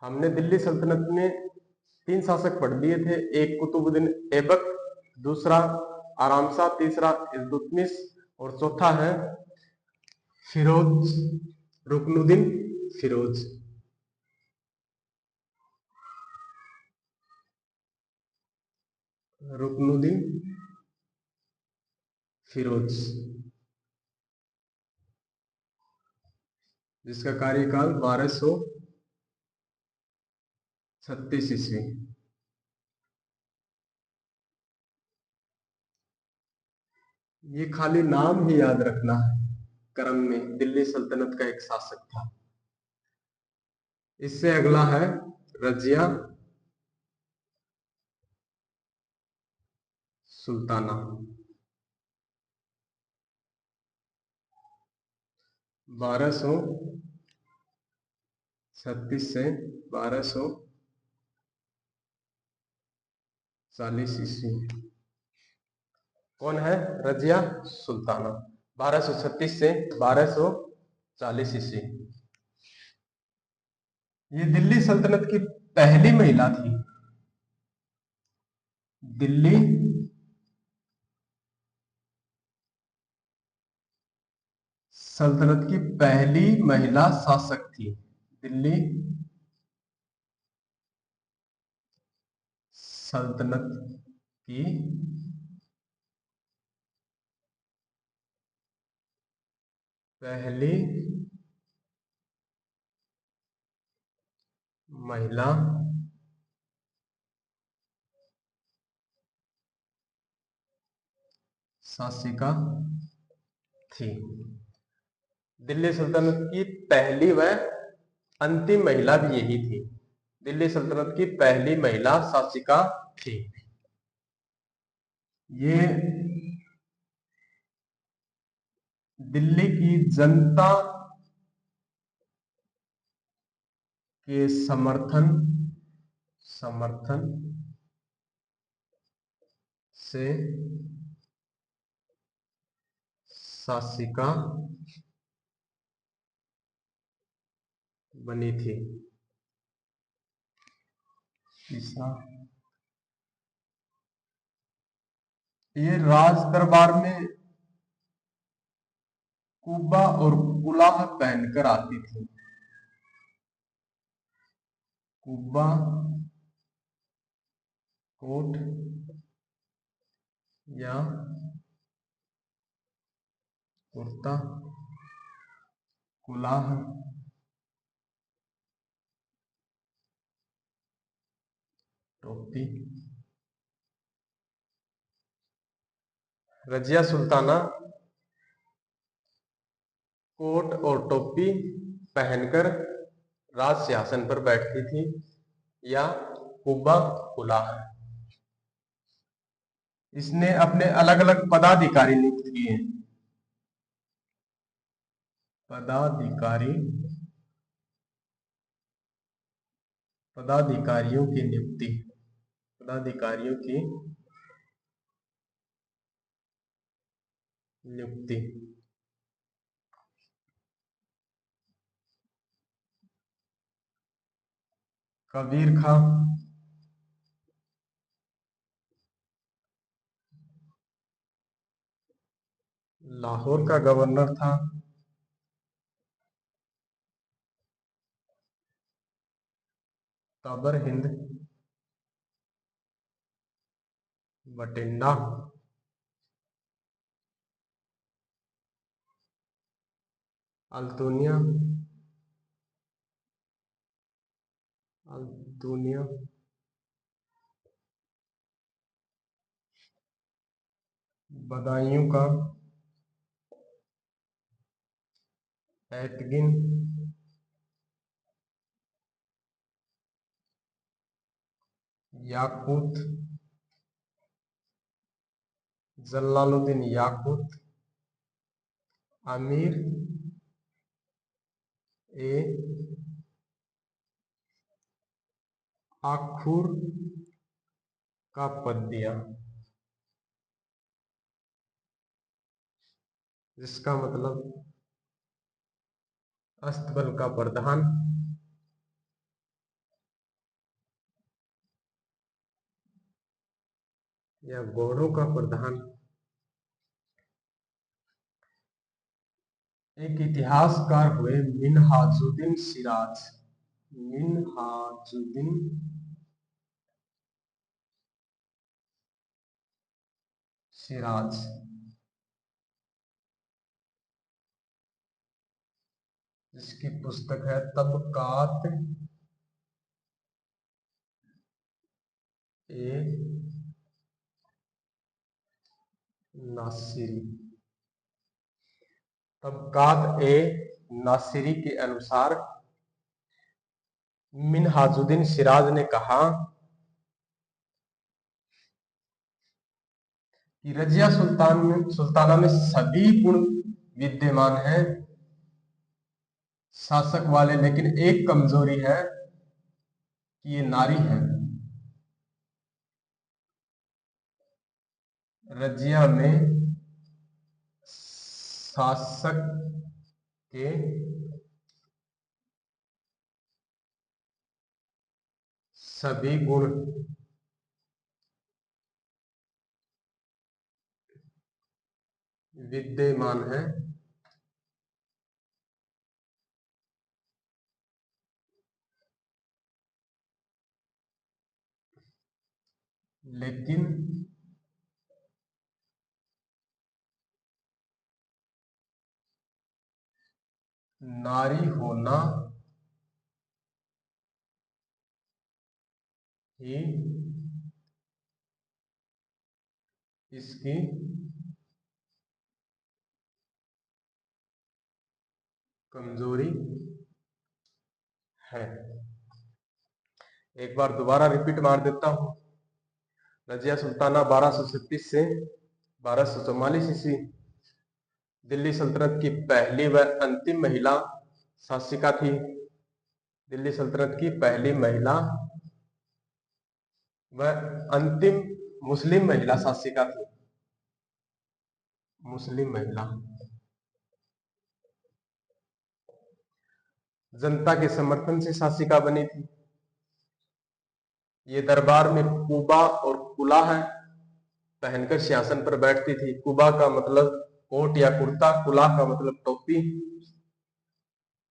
हमने दिल्ली सल्तनत में 3 शासक पढ़ लिए थे। एक कुतुबुद्दीन ऐबक, दूसरा आरामशाह, तीसरा इल्तुतमिश और चौथा है फिरोज, रुकनुद्दीन फिरोज। रुकनुद्दीन फिरोज, जिसका कार्यकाल 1236 ईस्वी। ये खाली नाम ही याद रखना है, क्रम में दिल्ली सल्तनत का एक शासक था। इससे अगला है रजिया सुल्ताना। 1236 से 1240 ईस्वी। कौन है? रजिया सुल्ताना, 1236 से 1240 ईस्वी। ये दिल्ली सल्तनत की पहली महिला थी। दिल्ली सल्तनत की पहली महिला शासक थी। दिल्ली सल्तनत की पहली महिला शासिका थी। दिल्ली सल्तनत की पहली व अंतिम महिला भी यही थी। दिल्ली सल्तनत की पहली महिला शासिका थी। ये दिल्ली की जनता के समर्थन से शासिका बनी थी। तीसरा, ये राज दरबार में कुब्बा और कुलाह पहनकर आती थी। कुब्बा, कोट या कुर्ता, कुलाह टोपी। रजिया सुल्ताना कोट और टोपी पहनकर राज सिंहासन पर बैठती थी, या कुब्बा कुलाह। इसने अपने अलग अलग पदाधिकारी नियुक्त किए। पदाधिकारियों की नियुक्ति। पदाधिकारियों की नियुक्ति। कबीर खां लाहौर का गवर्नर था। ताबर हिंद बठिंडा अल्तुनिया बदायूं का ऐतगिन याकूत जलालुद्दीन याकूत अमीर ए आखुर का पद दिया, जिसका मतलब अस्तबल का प्रधान। या गौड़ों का प्रधान। एक इतिहासकार हुए मिनहाजुद्दीन सिराज। मिनहाजुद्दीन सिराज, जिसकी पुस्तक है तबकात ए नासिरी। तबकात ए नासिरी के अनुसार मिनहाजुद्दीन सिराज ने कहा कि रजिया सुल्ताना में सभी गुण विद्यमान हैं शासक वाले, लेकिन एक कमजोरी है कि ये नारी है। रजिया में शासक के सभी गुण विद्यमान है, लेकिन नारी होना ही इसकी कमजोरी है। एक बार दोबारा रिपीट मार देता हूं। रजिया सुल्ताना 1236 से 1244 ईस्वी दिल्ली सल्तनत की पहली व अंतिम महिला शासिका थी। दिल्ली सल्तनत की पहली महिला व अंतिम मुस्लिम महिला शासिका थी। मुस्लिम महिला जनता के समर्थन से शासिका बनी थी। ये दरबार में कुबा और कुलाह पहनकर सिंहासन पर बैठती थी। कुबा का मतलब कोट या कुर्ता, कुलाह का मतलब टोपी।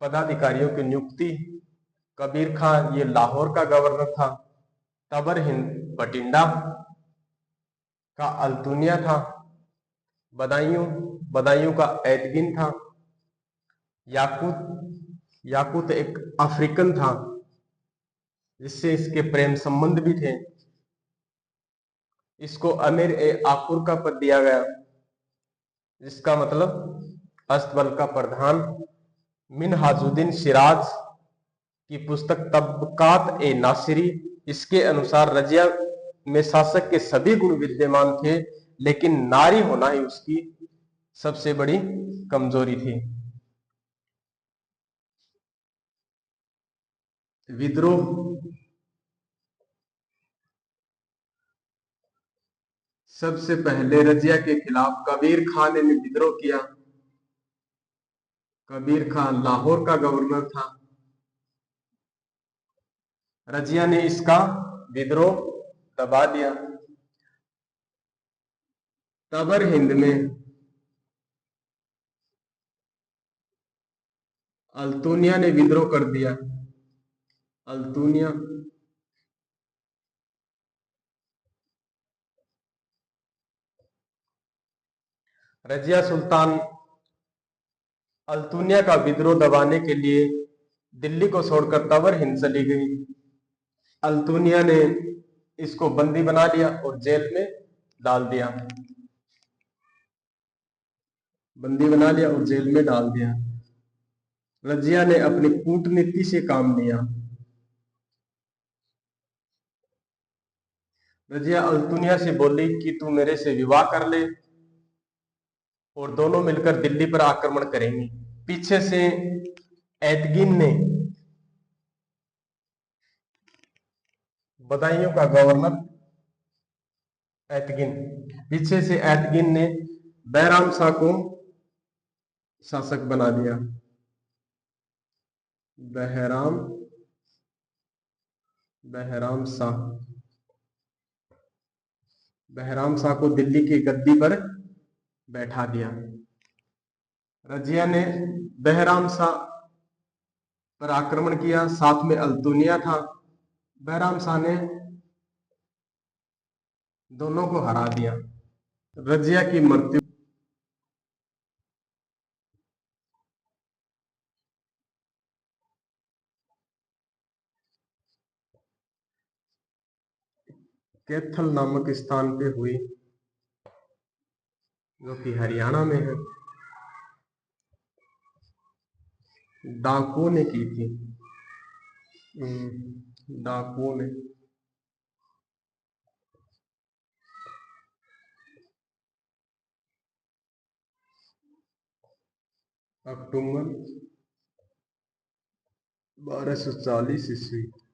पदाधिकारियों की नियुक्ति, कबीर खां ये लाहौर का गवर्नर था। तबर हिंद बटिंडा का अल्तुनिया था। बदायूं बदायूं का एदगिन था। याकूत याकूत एक अफ्रीकन था जिससे इसके प्रेम संबंध भी थे। इसको अमीर ए आकुर का पद दिया गया, जिसका मतलब अस्तबल का प्रधान। मिनहाजुद्दीन सिराज की पुस्तक तबकात ए नासिरी, इसके अनुसार रजिया में शासक के सभी गुण विद्यमान थे, लेकिन नारी होना ही उसकी सबसे बड़ी कमजोरी थी। विद्रोह। सबसे पहले रजिया के खिलाफ कबीर खान ने विद्रोह किया। कबीर खान लाहौर का गवर्नर था। रजिया ने इसका विद्रोह दबा दिया। तबर हिंद में अल्तुनिया ने विद्रोह कर दिया। अल्तुनिया रजिया सुल्तान अल्तुनिया का विद्रोह दबाने के लिए दिल्ली को छोड़कर तबर हिंद चली गई। अल्तुनिया ने इसको बंदी बना लिया और जेल में डाल दिया। बंदी बना लिया और जेल में डाल दिया। रजिया ने अपनी कूटनीति से काम लिया। रजिया अल्तुनिया से बोली कि तू मेरे से विवाह कर ले और दोनों मिलकर दिल्ली पर आक्रमण करेंगे। पीछे से एतगिन ने, बदायूं का गवर्नर एतगिन, पीछे से एतगिन ने बैराम शाह को शासक बना दिया। बहराम बहराम शाह बहराम शाह को दिल्ली की गद्दी पर बैठा दिया। रजिया ने बहराम शाह पर आक्रमण किया, साथ में अल्तुनिया था। बहराम शाह ने दोनों को हरा दिया। रजिया की मृत्यु। कैथल नामक स्थान पे हुई, जो कि हरियाणा में है। डाकुओं ने की थी। डाकुओं ने अक्टूबर 1240 ईस्वी।